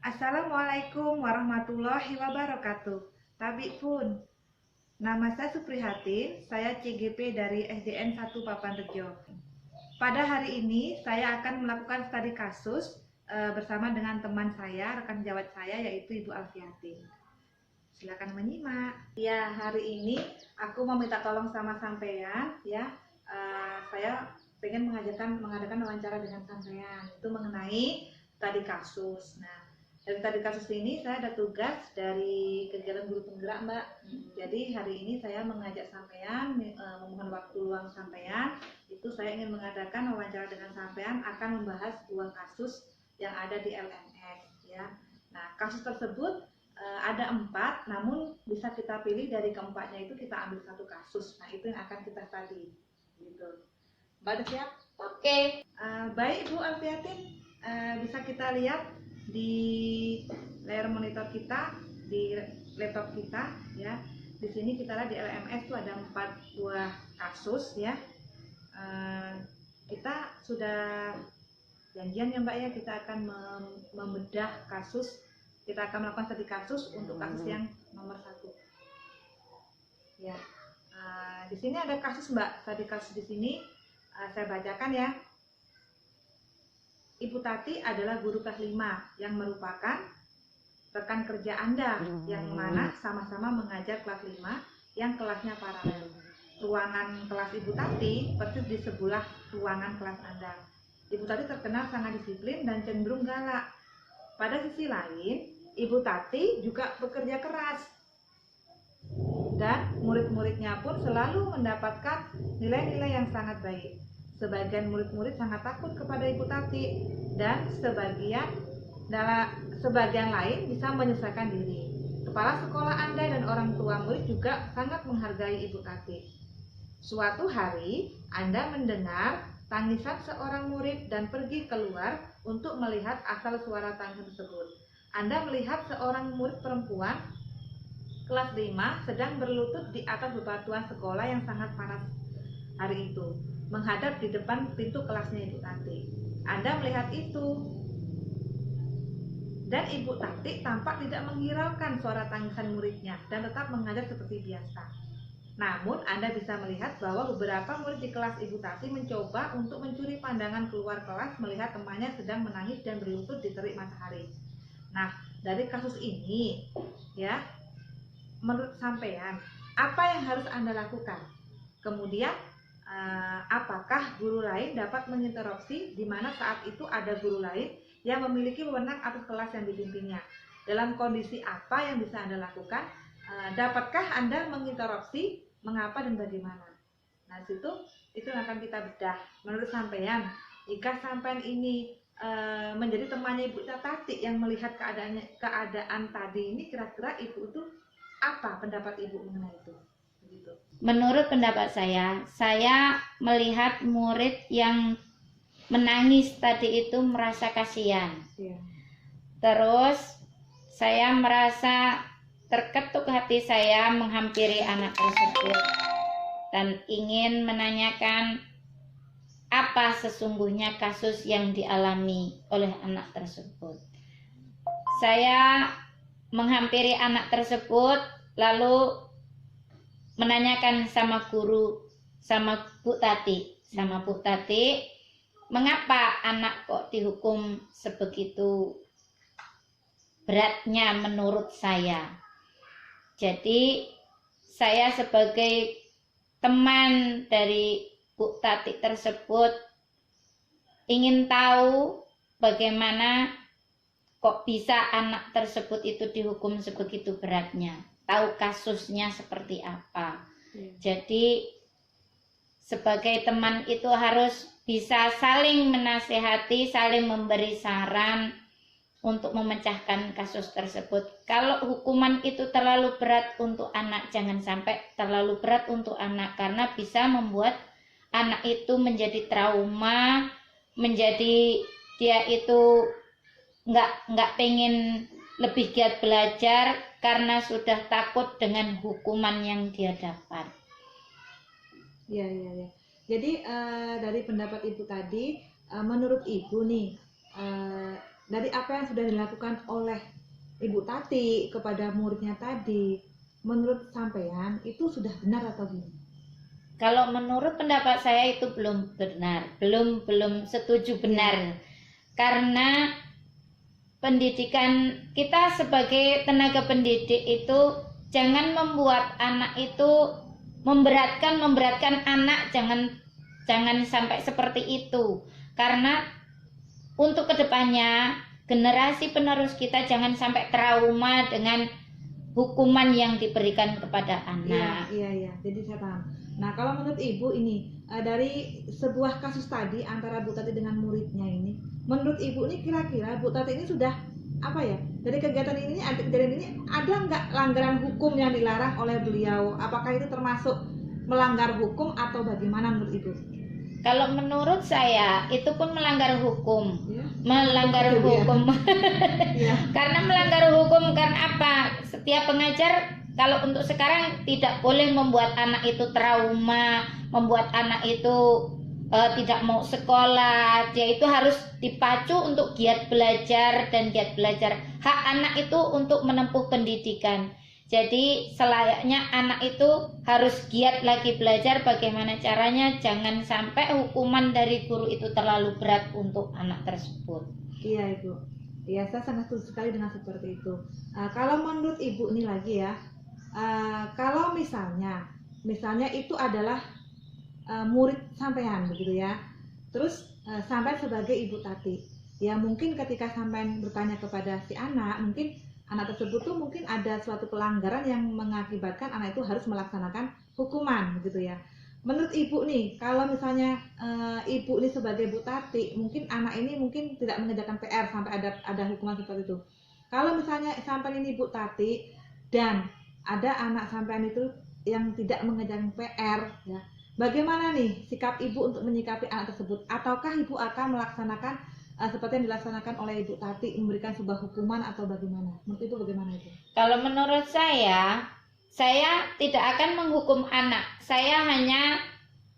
Assalamualaikum warahmatullahi wabarakatuh. Tabik pun, nama saya Suprihatin, saya CGP dari SDN 1 Papanrejo. Pada hari ini saya akan melakukan studi kasus bersama dengan teman saya, rekan sejawat saya yaitu Ibu Alfiatin. Silakan menyimak. Ya, hari ini aku mau minta tolong sama sampean ya. Saya pengen mengadakan wawancara dengan sampean itu mengenai studi kasus. Nah, dari tadi kasus ini saya ada tugas dari kegiatan guru penggerak, Mbak. Jadi hari ini saya mengajak sampean, memohon waktu luang sampean, itu saya ingin mengadakan wawancara dengan sampean akan membahas sebuah kasus yang ada di LMS ya. Nah, kasus tersebut ada 4, namun bisa kita pilih dari keempatnya itu kita ambil satu kasus. Nah, itu yang akan kita tadi gitu. Mbak udah siap? Oke. Baik Bu Alfiatin, bisa kita lihat di layar monitor kita, di laptop kita ya. Di sini kita lihat di LMS itu ada 4 buah kasus ya. Kita sudah janjian ya Mbak ya, kita akan membedah kasus, kita akan melakukan studi kasus untuk kasus yang nomor 1 ya. Di sini ada kasus Mbak, studi kasus di sini saya bacakan ya. Ibu Tati adalah guru kelas 5 yang merupakan rekan kerja Anda yang mana sama-sama mengajar kelas 5 yang kelasnya paralel. Ruangan kelas Ibu Tati persis di sebelah ruangan kelas Anda. Ibu Tati terkenal sangat disiplin dan cenderung galak. Pada sisi lain, Ibu Tati juga bekerja keras. Dan murid-muridnya pun selalu mendapatkan nilai-nilai yang sangat baik. Sebagian murid-murid sangat takut kepada Ibu Tati dan sebagian lain bisa menyesuaikan diri. Kepala sekolah Anda dan orang tua murid juga sangat menghargai Ibu Tati. Suatu hari, Anda mendengar tangisan seorang murid dan pergi keluar untuk melihat asal suara tangisan tersebut. Anda melihat seorang murid perempuan kelas 5 sedang berlutut di atas bebatuan sekolah yang sangat panas hari itu, menghadap di depan pintu kelasnya Ibu Tati. Anda melihat itu dan Ibu Tati tampak tidak menghiraukan suara tangisan muridnya dan tetap mengajar seperti biasa. Namun Anda bisa melihat bahwa beberapa murid di kelas Ibu Tati mencoba untuk mencuri pandangan keluar kelas melihat temannya sedang menangis dan berlutut di terik matahari. Nah, dari kasus ini ya, menurut sampean apa yang harus Anda lakukan? Kemudian apakah guru lain dapat menginterupsi di mana saat itu ada guru lain yang memiliki wewenang atas kelas yang dipimpinnya? Dalam kondisi apa yang bisa Anda lakukan? Dapatkah Anda menginterupsi? Mengapa dan bagaimana? Nah, itu yang akan kita bedah. Menurut sampean, jika sampean ini menjadi temannya Ibu Tati yang melihat keadaan tadi ini, kira-kira Ibu itu apa pendapat Ibu mengenai itu? Begitu. Menurut pendapat saya melihat murid yang menangis tadi itu merasa kasihan. Iya. Terus saya merasa terketuk hati saya menghampiri anak tersebut dan ingin menanyakan apa sesungguhnya kasus yang dialami oleh anak tersebut. Saya menghampiri anak tersebut lalu menanyakan sama guru, sama Bu Tati, mengapa anak kok dihukum sebegitu beratnya menurut saya. Jadi saya sebagai teman dari Bu Tati tersebut ingin tahu bagaimana kok bisa anak tersebut itu dihukum sebegitu beratnya, tahu kasusnya seperti apa. Jadi sebagai teman itu harus bisa saling menasehati, saling memberi saran untuk memecahkan kasus tersebut. Kalau hukuman itu terlalu berat untuk anak, jangan sampai terlalu berat untuk anak, karena bisa membuat anak itu menjadi trauma, menjadi dia itu nggak pengen lebih giat belajar karena sudah takut dengan hukuman yang dia dapat. Ya. Jadi dari pendapat Ibu tadi, menurut Ibu nih, dari apa yang sudah dilakukan oleh Ibu Tati kepada muridnya tadi, menurut sampean itu sudah benar atau gimana? Kalau menurut pendapat saya itu belum benar, belum setuju benar. Karena pendidikan kita sebagai tenaga pendidik itu jangan membuat anak itu memberatkan anak, jangan sampai seperti itu. Karena untuk kedepannya generasi penerus kita jangan sampai trauma dengan hukuman yang diberikan kepada anak. Iya. Jadi saya paham. Nah, kalau menurut Ibu ini dari sebuah kasus tadi antara Bu Tati dengan muridnya ini, menurut Ibu ini kira-kira Bu Tati ini sudah apa ya? Dari kegiatan ini ada nggak pelanggaran hukum yang dilarang oleh beliau? Apakah itu termasuk melanggar hukum atau bagaimana menurut Ibu? Kalau menurut saya itu pun melanggar hukum. Ya. Melanggar hukum. Ya. Karena melanggar hukum kan apa? Setiap pengajar kalau untuk sekarang tidak boleh membuat anak itu trauma, membuat anak itu tidak mau sekolah. Dia itu harus dipacu untuk giat belajar dan giat belajar. Hak anak itu untuk menempuh pendidikan. Jadi selayaknya anak itu harus giat lagi belajar bagaimana caranya, jangan sampai hukuman dari guru itu terlalu berat untuk anak tersebut. Iya Ibu, ya saya sangat setuju sekali dengan seperti itu. Kalau menurut Ibu ini lagi ya, kalau misalnya itu adalah murid sampean begitu ya, terus sampai sebagai Ibu Tati, ya mungkin ketika sampean bertanya kepada si anak, mungkin anak tersebut tuh mungkin ada suatu pelanggaran yang mengakibatkan anak itu harus melaksanakan hukuman begitu ya. Menurut Ibu nih, kalau misalnya Ibu ini sebagai Bu Tati, mungkin anak ini mungkin tidak mengerjakan PR sampai ada hukuman seperti itu. Kalau misalnya sampai ini Bu Tati dan ada anak sampean itu yang tidak mengerjakan PR ya, bagaimana nih sikap Ibu untuk menyikapi anak tersebut? Ataukah Ibu akan melaksanakan seperti yang dilaksanakan oleh Ibu Tati, memberikan sebuah hukuman atau bagaimana? Menurut Ibu bagaimana itu? Kalau menurut saya tidak akan menghukum anak. Saya hanya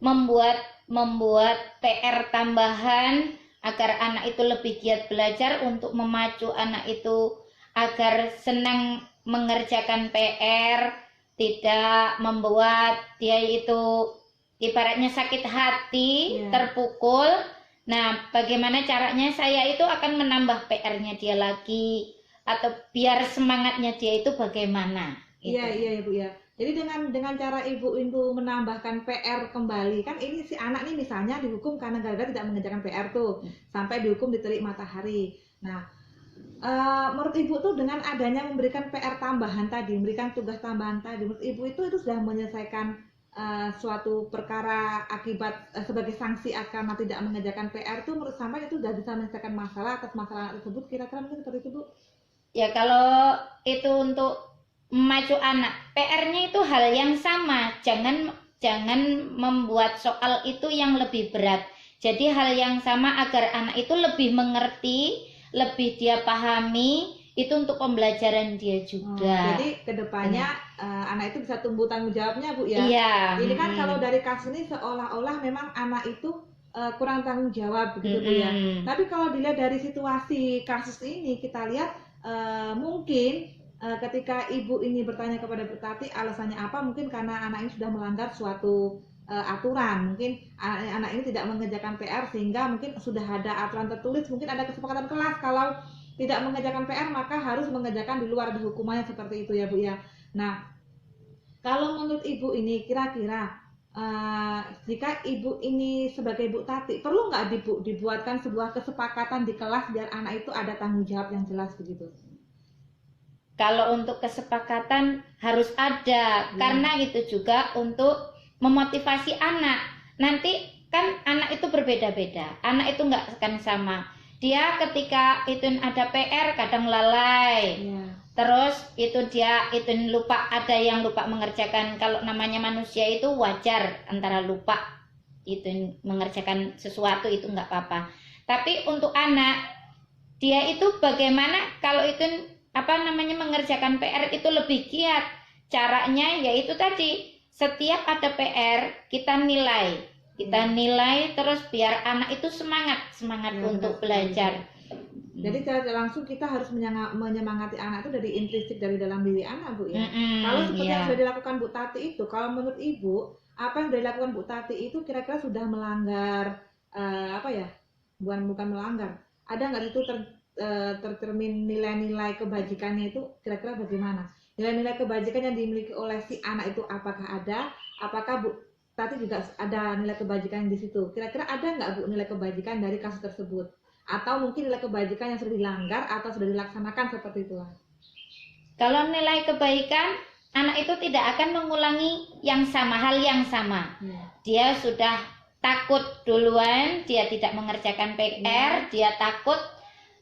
membuat PR tambahan agar anak itu lebih giat belajar, untuk memacu anak itu agar senang mengerjakan PR, tidak membuat dia itu ibaratnya sakit hati, terpukul. Nah, bagaimana caranya saya itu akan menambah PR-nya dia lagi, atau biar semangatnya dia itu bagaimana? Gitu. Iya Ibu ya. Jadi dengan cara Ibu itu menambahkan PR kembali, kan ini si anak nih misalnya dihukum karena gara-gara tidak mengerjakan PR tuh, sampai dihukum di terik matahari. Nah, menurut Ibu tuh dengan adanya memberikan PR tambahan tadi, memberikan tugas tambahan tadi, menurut Ibu itu sudah menyelesaikan suatu perkara akibat sebagai sanksi karena tidak mengerjakan PR itu, menurut sampean itu sudah bisa menyelesaikan masalah atas masalah tersebut, kira-kira mungkin seperti itu Bu? Ya, kalau itu untuk memacu anak, PR-nya itu hal yang sama, jangan membuat soal itu yang lebih berat. Jadi hal yang sama agar anak itu lebih mengerti, lebih dia pahami, itu untuk pembelajaran dia juga. Jadi kedepannya anak itu bisa tumbuh tanggung jawabnya Bu ya. Iya. Ini kan kalau dari kasus ini seolah-olah memang anak itu kurang tanggung jawab begitu Bu ya. Tapi kalau dilihat dari situasi kasus ini, kita lihat mungkin ketika Ibu ini bertanya kepada Bu Tati alasannya apa, mungkin karena anak ini sudah melanggar suatu aturan, mungkin anak ini tidak mengerjakan PR sehingga mungkin sudah ada aturan tertulis, mungkin ada kesepakatan kelas kalau tidak mengerjakan PR maka harus mengerjakan di luar, ada hukumannya seperti itu ya Bu ya. Nah, kalau menurut Ibu ini kira-kira jika Ibu ini sebagai Bu Tati, perlu nggak dibuatkan sebuah kesepakatan di kelas biar anak itu ada tanggung jawab yang jelas begitu? Kalau untuk kesepakatan harus ada, karena itu juga untuk memotivasi anak. Nanti kan anak itu berbeda-beda, anak itu nggak akan sama. Dia ketika itu ada PR kadang lalai, terus itu dia itu lupa, ada yang lupa mengerjakan. Kalau namanya manusia itu wajar antara lupa itu mengerjakan sesuatu, itu nggak apa-apa. Tapi untuk anak, dia itu bagaimana kalau itu mengerjakan PR itu lebih giat. Caranya yaitu tadi, setiap ada PR kita nilai terus biar anak itu semangat untuk belajar. Jadi secara langsung kita harus menyemangati anak itu dari intrinsik dari dalam diri anak, Bu ya. Kalau seperti yang sudah dilakukan Bu Tati itu, kalau menurut Ibu, apa yang sudah dilakukan Bu Tati itu kira-kira sudah melanggar bukan melanggar. Ada nggak itu tercermin nilai-nilai kebajikannya itu kira-kira bagaimana? Nilai-nilai kebajikan yang dimiliki oleh si anak itu apakah ada? Apakah Bu Tati juga ada nilai kebajikan di situ? Kira-kira ada nggak Bu nilai kebajikan dari kasus tersebut? Atau mungkin nilai kebaikan yang sudah dilanggar atau sudah dilaksanakan seperti itulah. Kalau nilai kebaikan, anak itu tidak akan mengulangi hal yang sama. Dia sudah takut duluan, dia tidak mengerjakan PR, dia takut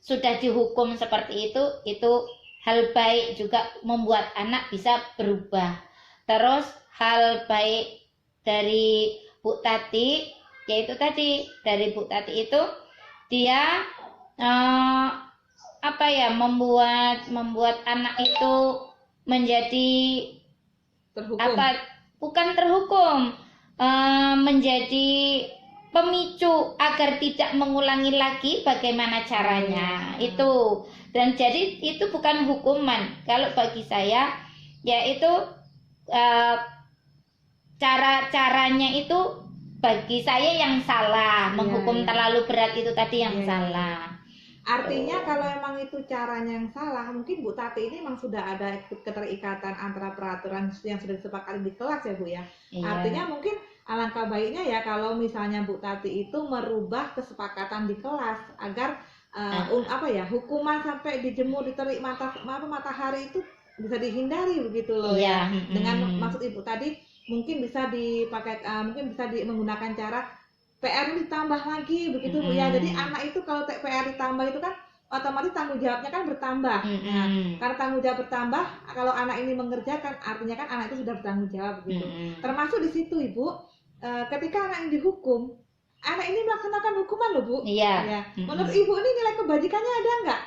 sudah dihukum seperti itu hal baik juga membuat anak bisa berubah. Terus hal baik dari Bu Tati, yaitu tadi dari Bu Tati itu dia membuat anak itu menjadi terhukum. Bukan terhukum, menjadi pemicu agar tidak mengulangi lagi bagaimana caranya itu. Dan jadi itu bukan hukuman. Kalau bagi saya yaitu cara-caranya itu bagi saya yang salah, menghukum terlalu berat itu tadi yang salah. Artinya kalau emang itu caranya yang salah, mungkin Bu Tati ini memang sudah ada keterikatan antara peraturan yang sudah disepakati di kelas ya Bu ya. Artinya mungkin alangkah baiknya ya kalau misalnya Bu Tati itu merubah kesepakatan di kelas agar hukuman sampai dijemur diterik matahari itu bisa dihindari begitu loh ya. Dengan maksud Ibu tadi mungkin bisa dipakai menggunakan cara PR ditambah lagi begitu Bu ya. Jadi anak itu kalau PR ditambah itu kan otomatis tanggung jawabnya kan bertambah. Nah, karena tanggung jawab bertambah, kalau anak ini mengerjakan artinya kan anak itu sudah bertanggung jawab begitu. Termasuk di situ Ibu, ketika anak ini dihukum, anak ini melaksanakan hukuman loh Bu. Ya. Menurut Ibu ini nilai kebajikannya ada nggak?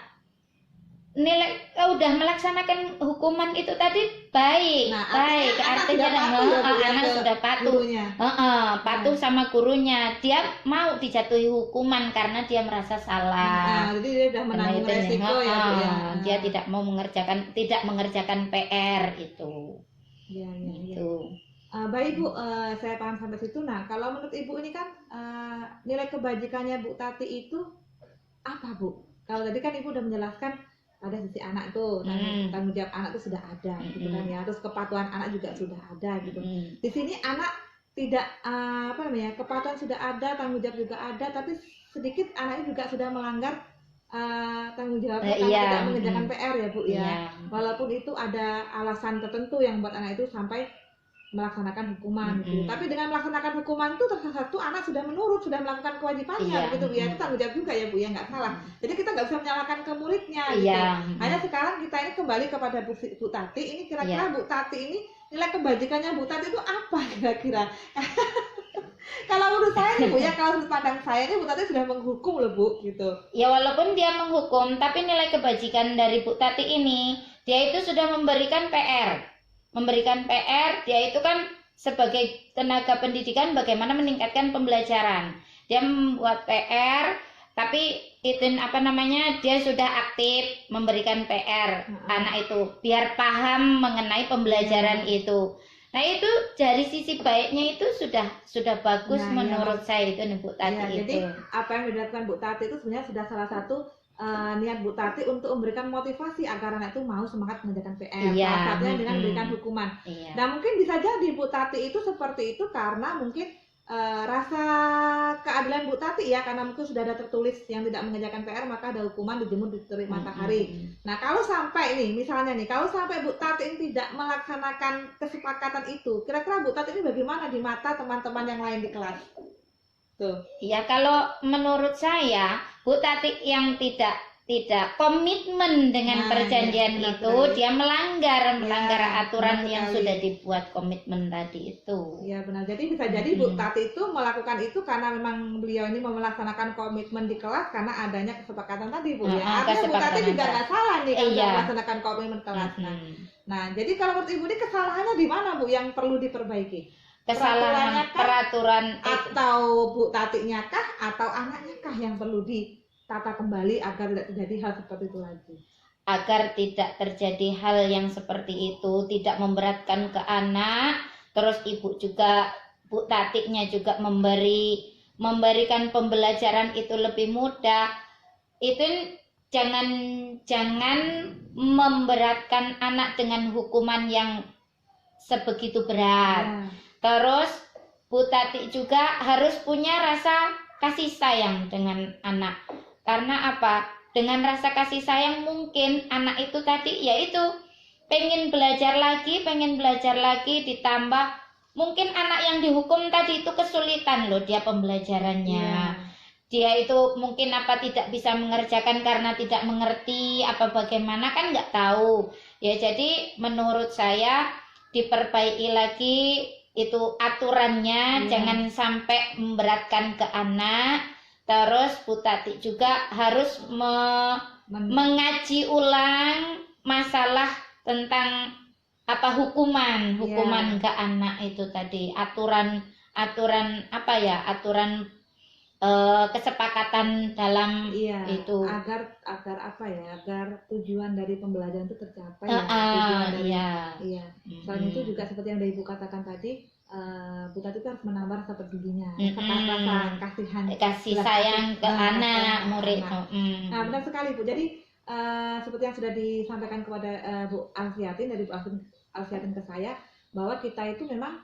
Nilai udah melaksanakan hukuman itu tadi baik, baik artinya anak sudah patuh, patuh sama gurunya, dia mau dijatuhi hukuman karena dia merasa salah. Jadi dia sudah menanggung resiko ya Bu ya. Dia tidak mengerjakan PR itu. Gitu. Baik Bu, saya paham sampai situ. Nah, kalau menurut Ibu ini kan nilai kebajikannya Bu Tati itu apa Bu? Kalau tadi kan Ibu udah menjelaskan pada sisi anak tuh, tanggung jawab anak tuh sudah ada gitu kan ya, terus kepatuhan anak juga sudah ada gitu. Di sini anak tidak kepatuhan sudah ada, tanggung jawab juga ada, tapi sedikit anaknya juga sudah melanggar tanggung jawab karena tidak mengerjakan PR ya Bu ya. Walaupun itu ada alasan tertentu yang buat anak itu sampai melaksanakan hukuman gitu. Tapi dengan melaksanakan hukuman itu satu anak sudah menurut, sudah melakukan kewajibannya begitu ya. Itu tanggung jawab juga ya Bu ya, nggak salah. Jadi kita nggak bisa menyalahkan ke muridnya gitu. Hanya sekarang kita ini kembali kepada Bu Tati. Ini kira-kira Bu Tati ini nilai kebajikannya Bu Tati itu apa kira-kira? Kalau menurut saya nih Bu ya, kalau sudut pandang saya ini Bu Tati sudah menghukum loh Bu gitu. Ya walaupun dia menghukum, tapi nilai kebajikan dari Bu Tati ini, dia itu sudah memberikan PR. Dia itu kan sebagai tenaga pendidikan bagaimana meningkatkan pembelajaran. Dia membuat PR, tapi itu dia sudah aktif memberikan PR anak itu biar paham mengenai pembelajaran itu. Nah, itu dari sisi baiknya itu sudah bagus menurut saya itu nih Bu Tati itu. Jadi apa yang dilakukan Bu Tati itu sebenarnya sudah salah satu niat Bu Tati untuk memberikan motivasi agar anak itu mau semangat mengerjakan PR. Salah satunya dengan memberikan hukuman. Nah, mungkin bisa jadi Bu Tati itu seperti itu karena mungkin rasa keadilan Bu Tati ya, karena mungkin sudah ada tertulis yang tidak mengerjakan PR maka ada hukuman dijemur diterik matahari. Nah, kalau sampai kalau sampai Bu Tati ini tidak melaksanakan kesepakatan itu, kira-kira Bu Tati ini bagaimana di mata teman-teman yang lain di kelas? Ya, kalau menurut saya Bu Tati yang tidak komitmen dengan perjanjian itu, dia melanggar aturan yang sudah dibuat komitmen tadi itu. Iya benar. Jadi bisa jadi Bu Tati itu melakukan itu karena memang beliau ini mau melaksanakan komitmen di kelas karena adanya kesepakatan tadi Bu ya. Artinya Bu Tati juga nggak salah nih kalau melaksanakan komitmen kelas. Nah, jadi kalau menurut Ibu ini kesalahannya di mana Bu yang perlu diperbaiki? Kesalahan peraturan atau Bu Tatinya kah atau anaknya kah yang perlu ditata kembali agar tidak terjadi hal seperti itu lagi. Agar tidak terjadi hal yang seperti itu, tidak memberatkan ke anak. Terus ibu juga, Bu Tatiknya juga memberikan pembelajaran itu lebih mudah. Itu jangan memberatkan anak dengan hukuman yang sebegitu berat. Terus Bu Tati juga harus punya rasa kasih sayang dengan anak. Karena apa? Dengan rasa kasih sayang mungkin anak itu tadi yaitu pengen belajar lagi, ditambah mungkin anak yang dihukum tadi itu kesulitan loh dia pembelajarannya. Dia itu mungkin apa tidak bisa mengerjakan karena tidak mengerti apa bagaimana kan nggak tahu. Ya jadi menurut saya diperbaiki lagi itu aturannya, jangan sampai memberatkan ke anak. Terus Bu Tati juga harus mengaji ulang masalah tentang apa hukuman ke anak itu tadi, aturan apa ya, aturan kesepakatan dalam itu agar apa ya, agar tujuan dari pembelajaran itu tercapai tujuan dari selain itu juga seperti yang Ibu katakan tadi, Bu Tati itu harus menambah rasa pedulinya, rasa kasih sayang ke anak murid. Nah benar sekali Bu. Jadi seperti yang sudah disampaikan kepada Bu Alfiatin, dari Bu Alfiatin ke saya, bahwa kita itu memang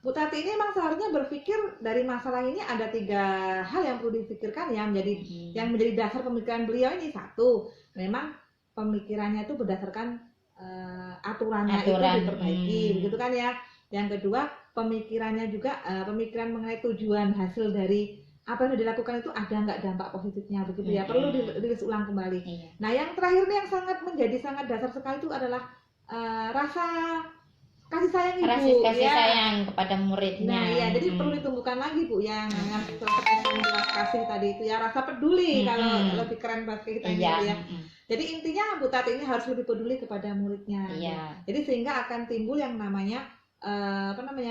Bu Tati ini memang seharusnya berpikir dari masalah ini ada 3 hal yang perlu dipikirkan ya, yang menjadi dasar pemikiran beliau ini. Satu, memang pemikirannya itu berdasarkan aturannya itu diperbaiki, begitu kan ya. Yang kedua, pemikirannya juga pemikiran mengenai tujuan hasil dari apa yang dilakukan itu ada nggak dampak positifnya, begitu ya, perlu ditulis ulang kembali. Nah yang terakhir nih yang menjadi sangat dasar sekali itu adalah rasa kasih sayang ibu, kasih sayang kepada muridnya. Nah iya, jadi perlu ditumbuhkan lagi Bu yang jelas kasih tadi itu ya, rasa peduli, kalau lebih keren bahasa kita ini ya. Jadi intinya Bu Tati ini harus lebih peduli kepada muridnya. Jadi sehingga akan timbul yang namanya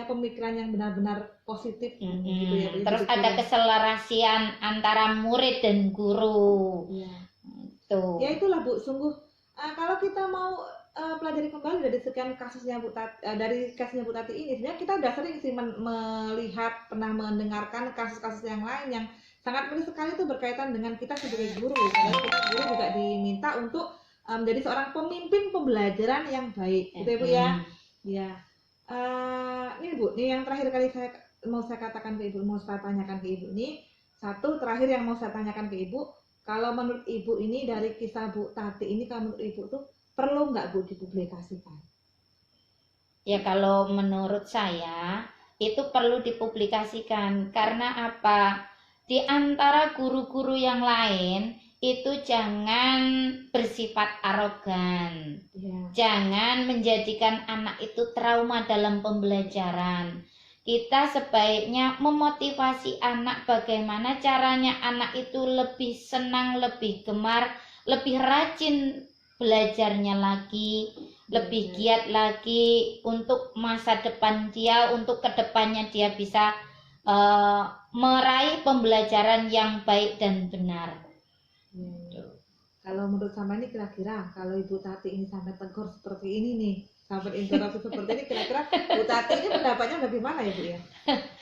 pemikiran yang benar-benar positif gitu ya. Terus ada keselarasian antara murid dan guru. Tuh. Ya itulah Bu, sungguh kalau kita mau pelajari kembali dari sekian kasusnya Bu Tati, dari kasusnya Bu Tati ini, sebenarnya kita udah sering sih melihat, pernah mendengarkan kasus-kasus yang lain yang sangat menarik sekali itu berkaitan dengan kita sebagai guru. Karena kita guru juga diminta untuk menjadi seorang pemimpin pembelajaran yang baik, gitu ya Bu ya. Ya. Ini Bu, ini yang terakhir kali mau saya katakan ke Ibu, mau saya tanyakan ke Ibu ini, satu terakhir yang mau saya tanyakan ke Ibu, kalau menurut Ibu ini dari kisah Bu Tati ini, kalau menurut Ibu tuh perlu nggak Bu dipublikasikan? Ya kalau menurut saya itu perlu dipublikasikan. Karena apa? Di antara guru-guru yang lain itu jangan bersifat arogan, jangan menjadikan anak itu trauma dalam pembelajaran. Kita sebaiknya memotivasi anak bagaimana caranya anak itu lebih senang, lebih gemar, lebih rajin belajarnya lagi, lebih giat lagi untuk masa depan dia, untuk kedepannya dia bisa meraih pembelajaran yang baik dan benar. Kalau menurut sama ini kira-kira kalau Ibu Tati ini sampai tegur seperti ini nih, sampai interupsi seperti ini, kira-kira Bu Tati ini pendapatnya bagaimana ya Bu ya?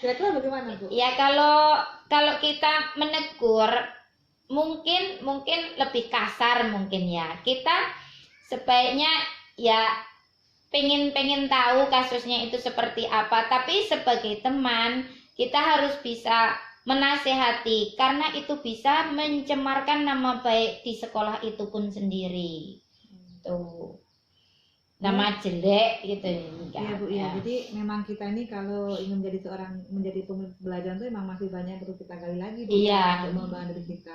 Kira-kira bagaimana Bu? Ya kalau kita menegur mungkin lebih kasar mungkin ya. Kita sebaiknya ya pengen tahu kasusnya itu seperti apa, tapi sebagai teman kita harus bisa menasehati, karena itu bisa mencemarkan nama baik di sekolah itu pun sendiri. Tuh. Nama jelek gitu ya Bu ya. Jadi memang kita ini kalau ingin menjadi pembelajaran itu memang masih banyak perlu kita gali lagi Bu, untuk mengembangkan diri kita.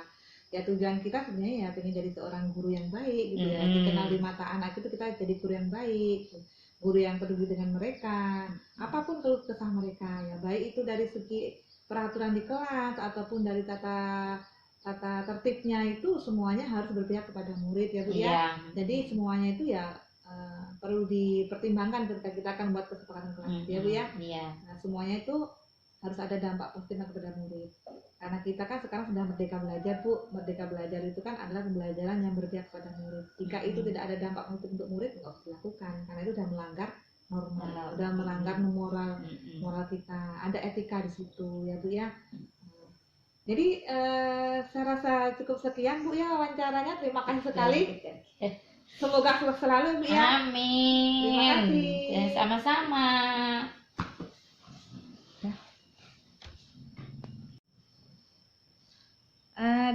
Ya tujuan kita sebenarnya ya pengen jadi seorang guru yang baik gitu ya. Dikenal di mata anak itu kita jadi guru yang baik, guru yang peduli dengan mereka, apapun keluh kesah mereka ya, baik itu dari segi peraturan di kelas ataupun dari tata tertibnya, itu semuanya harus berpihak kepada murid ya Bu ya. Jadi semuanya itu ya perlu dipertimbangkan ketika kita akan buat kesepakatan kelas ya Bu ya. Nah, semuanya itu harus ada dampak positif kepada murid. Karena kita kan sekarang sudah merdeka belajar, Bu. Merdeka belajar itu kan adalah pembelajaran yang berpihak kepada murid. Jika itu tidak ada dampak positif untuk murid, nggak usah dilakukan, karena itu sudah melanggar norma, sudah melanggar moral kita. Ada etika di situ, ya Bu ya. Jadi saya rasa cukup sekian Bu ya wawancaranya. Terima kasih sekali. Semoga sukses selalu Bu ya. Amin. Terima kasih. Ya, sama-sama.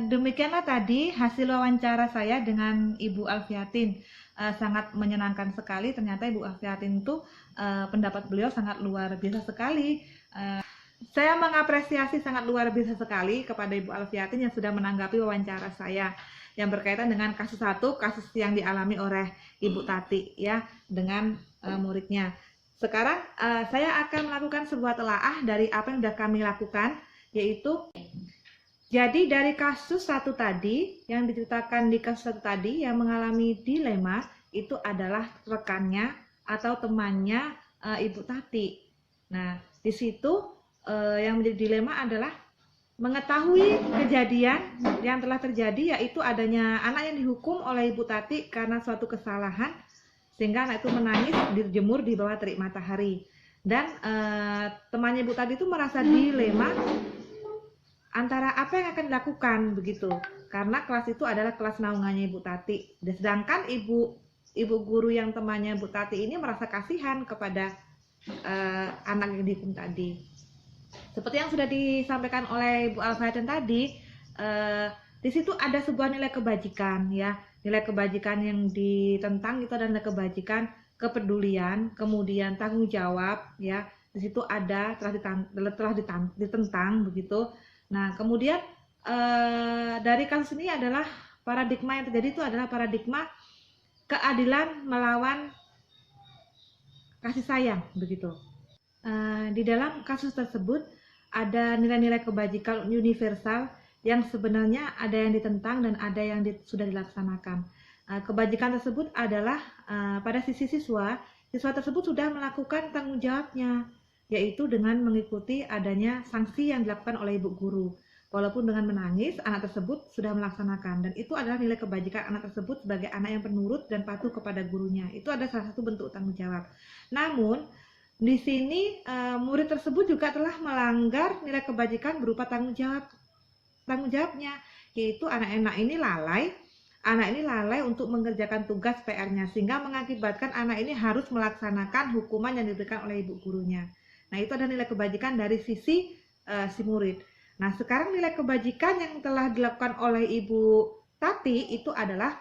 Demikianlah tadi hasil wawancara saya dengan Ibu Alfiatin. Sangat menyenangkan sekali. Ternyata Ibu Alfiatin itu pendapat beliau sangat luar biasa sekali. Saya mengapresiasi sangat luar biasa sekali kepada Ibu Alfiatin yang sudah menanggapi wawancara saya yang berkaitan dengan kasus yang dialami oleh Ibu Tati ya dengan muridnya. Sekarang saya akan melakukan sebuah telaah dari apa yang sudah kami lakukan, yaitu jadi dari kasus 1 tadi, yang diceritakan di kasus 1 tadi yang mengalami dilema itu adalah rekannya atau temannya Ibu Tati. Nah, di situ yang menjadi dilema adalah mengetahui kejadian yang telah terjadi, yaitu adanya anak yang dihukum oleh Ibu Tati karena suatu kesalahan, sehingga anak itu menangis dijemur di bawah terik matahari. Dan temannya Ibu Tati itu merasa dilema antara apa yang akan dilakukan begitu, karena kelas itu adalah kelas naungannya Ibu Tati. Dan sedangkan ibu guru yang temannya Ibu Tati ini merasa kasihan kepada anak yang dihukum tadi. Seperti yang sudah disampaikan oleh Ibu Alfiatin tadi, di situ ada sebuah nilai kebajikan ya. Nilai kebajikan yang ditentang itu adalah nilai kebajikan, kepedulian, kemudian tanggung jawab ya. Di situ ada telah ditentang begitu. Nah, kemudian dari kasus ini adalah paradigma yang terjadi itu adalah paradigma keadilan melawan kasih sayang begitu. Di dalam kasus tersebut ada nilai-nilai kebajikan universal yang sebenarnya ada yang ditentang dan ada yang sudah dilaksanakan. Kebajikan tersebut adalah pada sisi siswa tersebut sudah melakukan tanggung jawabnya, yaitu dengan mengikuti adanya sanksi yang dilakukan oleh ibu guru. Walaupun dengan menangis, anak tersebut sudah melaksanakan, dan itu adalah nilai kebajikan anak tersebut sebagai anak yang penurut dan patuh kepada gurunya. Itu ada salah satu bentuk tanggung jawab. Namun di sini murid tersebut juga telah melanggar nilai kebajikan berupa tanggung jawabnya, yaitu anak ini lalai untuk mengerjakan tugas PR-nya, sehingga mengakibatkan anak ini harus melaksanakan hukuman yang diberikan oleh ibu gurunya. Nah, itu adalah nilai kebajikan dari sisi si murid. Nah, sekarang nilai kebajikan yang telah dilakukan oleh Ibu Tati itu adalah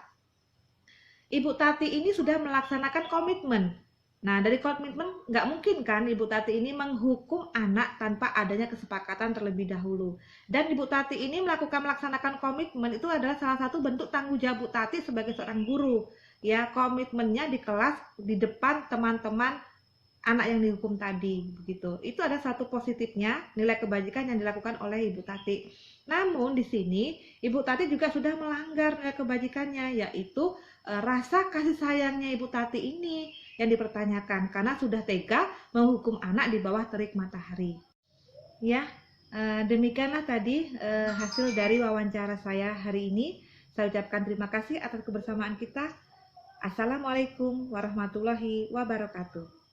Ibu Tati ini sudah melaksanakan komitmen. Nah, dari komitmen nggak mungkin kan Ibu Tati ini menghukum anak tanpa adanya kesepakatan terlebih dahulu. Dan Ibu Tati ini melaksanakan komitmen itu adalah salah satu bentuk tanggung jawab Bu Tati sebagai seorang guru. Ya, komitmennya di kelas di depan teman-teman anak yang dihukum tadi begitu. Itu ada satu positifnya nilai kebajikan yang dilakukan oleh Ibu Tati. Namun di sini Ibu Tati juga sudah melanggar nilai kebajikannya, yaitu rasa kasih sayangnya Ibu Tati ini yang dipertanyakan karena sudah tega menghukum anak di bawah terik matahari. Ya, demikianlah tadi hasil dari wawancara saya hari ini. Saya ucapkan terima kasih atas kebersamaan kita. Assalamualaikum warahmatullahi wabarakatuh.